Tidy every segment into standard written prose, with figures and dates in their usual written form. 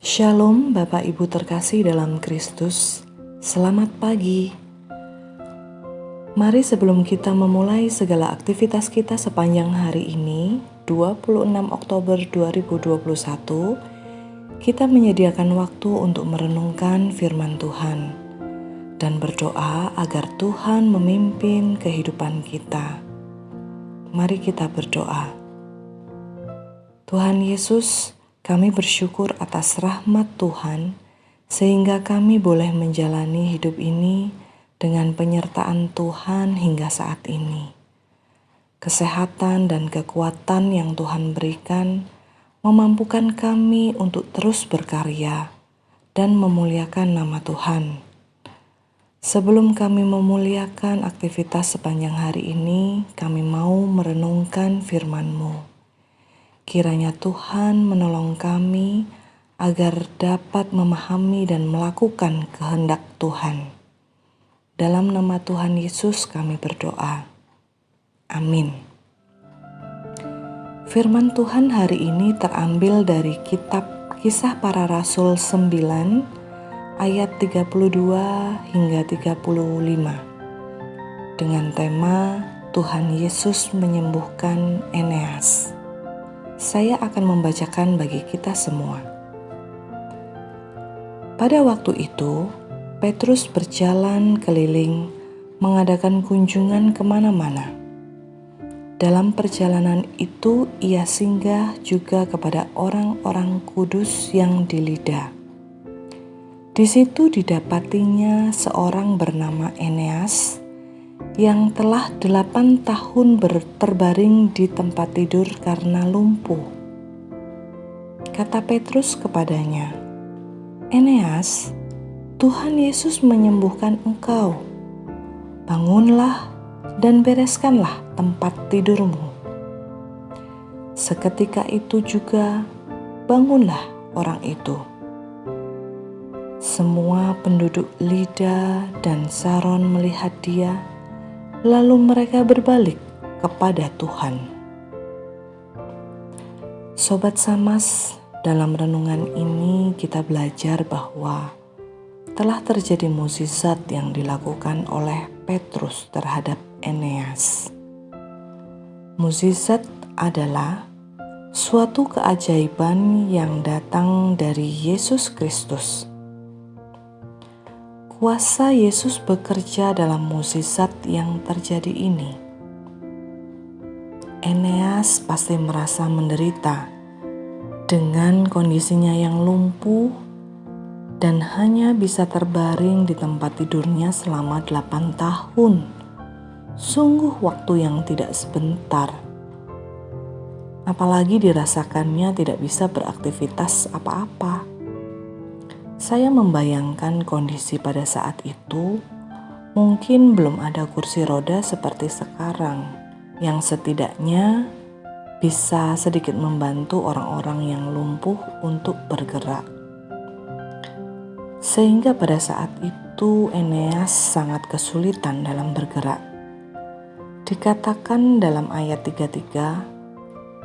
Shalom Bapak Ibu terkasih dalam Kristus, selamat pagi. Mari sebelum kita memulai segala aktivitas kita sepanjang hari ini, 26 Oktober 2021, kita menyediakan waktu untuk merenungkan firman Tuhan dan berdoa agar Tuhan memimpin kehidupan kita. Mari kita berdoa. Tuhan Yesus, kami bersyukur atas rahmat Tuhan, sehingga kami boleh menjalani hidup ini dengan penyertaan Tuhan hingga saat ini. Kesehatan dan kekuatan yang Tuhan berikan memampukan kami untuk terus berkarya dan memuliakan nama Tuhan. Sebelum kami memuliakan aktivitas sepanjang hari ini, kami mau merenungkan firman-Mu. Kiranya Tuhan menolong kami agar dapat memahami dan melakukan kehendak Tuhan. Dalam nama Tuhan Yesus kami berdoa. Amin. Firman Tuhan hari ini terambil dari kitab Kisah Para Rasul 9 ayat 32 hingga 35 dengan tema Tuhan Yesus menyembuhkan Eneas. Saya akan membacakan bagi kita semua. Pada waktu itu, Petrus berjalan keliling mengadakan kunjungan kemana-mana. Dalam perjalanan itu, ia singgah juga kepada orang-orang kudus yang di Lida. Di situ didapatinya seorang bernama Eneas yang telah 8 tahun terbaring di tempat tidur karena lumpuh. Kata Petrus kepadanya, "Eneas, Tuhan Yesus menyembuhkan engkau. Bangunlah dan bereskanlah tempat tidurmu." Seketika itu juga bangunlah orang itu. Semua penduduk Lida dan Saron melihat dia, lalu mereka berbalik kepada Tuhan. Sobat Samas, dalam renungan ini kita belajar bahwa telah terjadi mukjizat yang dilakukan oleh Petrus terhadap Eneas. Mukjizat adalah suatu keajaiban yang datang dari Yesus Kristus. Kuasa Yesus bekerja dalam mukjizat yang terjadi ini. Eneas pasti merasa menderita dengan kondisinya yang lumpuh dan hanya bisa terbaring di tempat tidurnya selama 8 tahun. Sungguh waktu yang tidak sebentar. Apalagi dirasakannya tidak bisa beraktivitas apa-apa. Saya membayangkan kondisi pada saat itu, mungkin belum ada kursi roda seperti sekarang, yang setidaknya bisa sedikit membantu orang-orang yang lumpuh untuk bergerak. Sehingga pada saat itu Eneas sangat kesulitan dalam bergerak. Dikatakan dalam ayat 33,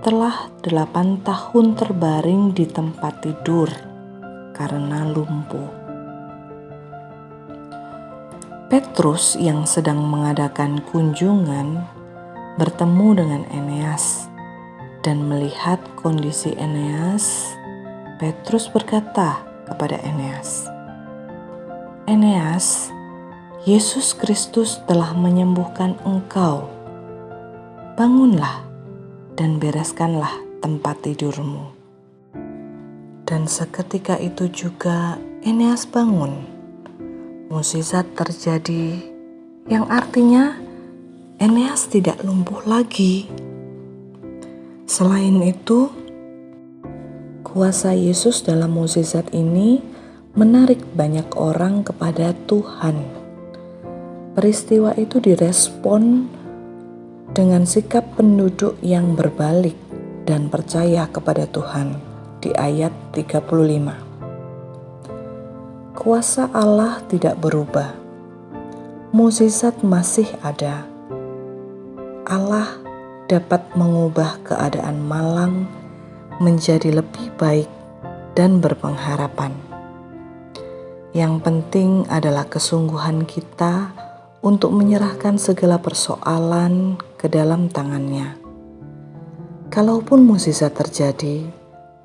telah 8 tahun terbaring di tempat tidur karena lumpuh. Petrus yang sedang mengadakan kunjungan bertemu dengan Eneas dan melihat kondisi Eneas. Petrus berkata kepada Eneas, "Eneas, Yesus Kristus telah menyembuhkan engkau. Bangunlah dan bereskanlah tempat tidurmu." Dan seketika itu juga Eneas bangun. Mukjizat terjadi, yang artinya Eneas tidak lumpuh lagi. Selain itu, kuasa Yesus dalam mukjizat ini menarik banyak orang kepada Tuhan. Peristiwa itu direspon dengan sikap penduduk yang berbalik dan percaya kepada Tuhan. Di ayat 35. Kuasa Allah tidak berubah. Mukjizat masih ada. Allah dapat mengubah keadaan malang menjadi lebih baik dan berpengharapan. Yang penting adalah kesungguhan kita untuk menyerahkan segala persoalan ke dalam tangan-Nya. Kalaupun mukjizat terjadi,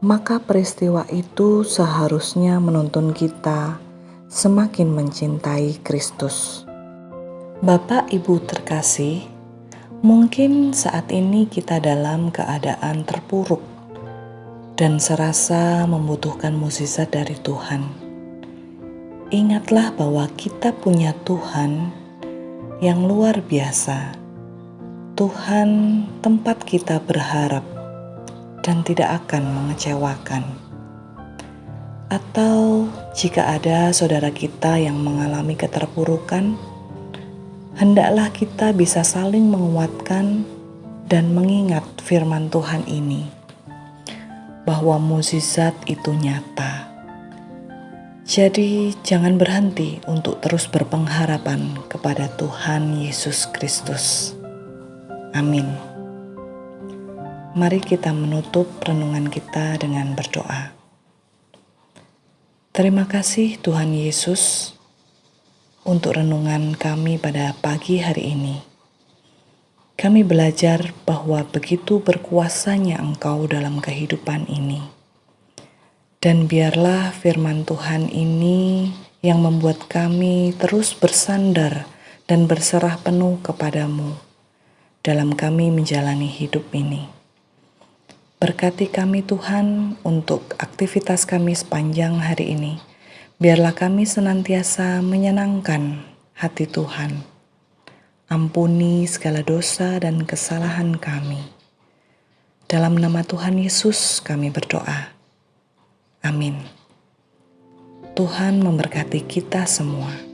maka peristiwa itu seharusnya menuntun kita semakin mencintai Kristus. Bapak Ibu terkasih, mungkin saat ini kita dalam keadaan terpuruk dan serasa membutuhkan mukjizat dari Tuhan. Ingatlah bahwa kita punya Tuhan yang luar biasa. Tuhan tempat kita berharap dan tidak akan mengecewakan. Atau jika ada saudara kita yang mengalami keterpurukan, hendaklah kita bisa saling menguatkan dan mengingat firman Tuhan ini, bahwa mukjizat itu nyata. Jadi jangan berhenti untuk terus berpengharapan kepada Tuhan Yesus Kristus. Amin. Mari kita menutup renungan kita dengan berdoa. Terima kasih Tuhan Yesus untuk renungan kami pada pagi hari ini. Kami belajar bahwa begitu berkuasanya Engkau dalam kehidupan ini. Dan biarlah firman Tuhan ini yang membuat kami terus bersandar dan berserah penuh kepadamu dalam kami menjalani hidup ini. Berkati kami Tuhan untuk aktivitas kami sepanjang hari ini. Biarlah kami senantiasa menyenangkan hati Tuhan. Ampuni segala dosa dan kesalahan kami. Dalam nama Tuhan Yesus kami berdoa. Amin. Tuhan memberkati kita semua.